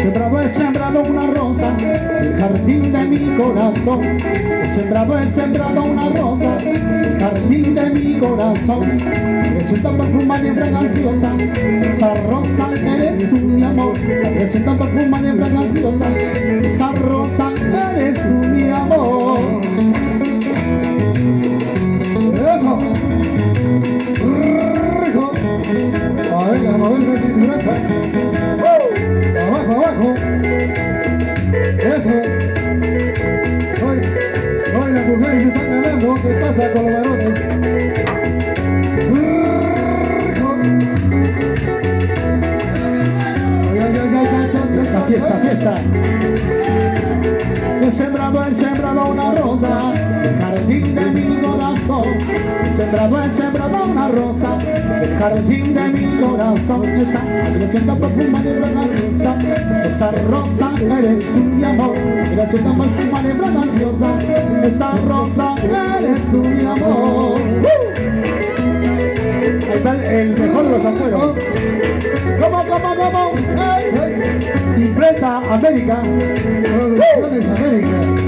He sembrado una rosa, el jardín de mi corazón. He sembrado una rosa, el jardín de mi corazón. Resulta perfumada y fraganciosa, esa rosa eres tú, mi amor. Resulta perfumada y fraganciosa, esa rosa eres tú, mi amor. Eso. Rico. A ver, la cintura. Abajo, abajo. Eso. Hoy las mujeres se están ganando. ¿Qué pasa con los varones? Fiesta, fiesta, fiesta. He sembrado una rosa, el jardín de mi corazón. He sembrado una rosa, el jardín de mi corazón. Está creciendo perfumada y fraganciosa, esa rosa eres tú, mi amor. Creciendo perfumada y fraganciosa, esa rosa eres tú, mi amor. Ahí está el mejor de los afueros. ¿Cómo? Hey. Imprenta América. Producciones América.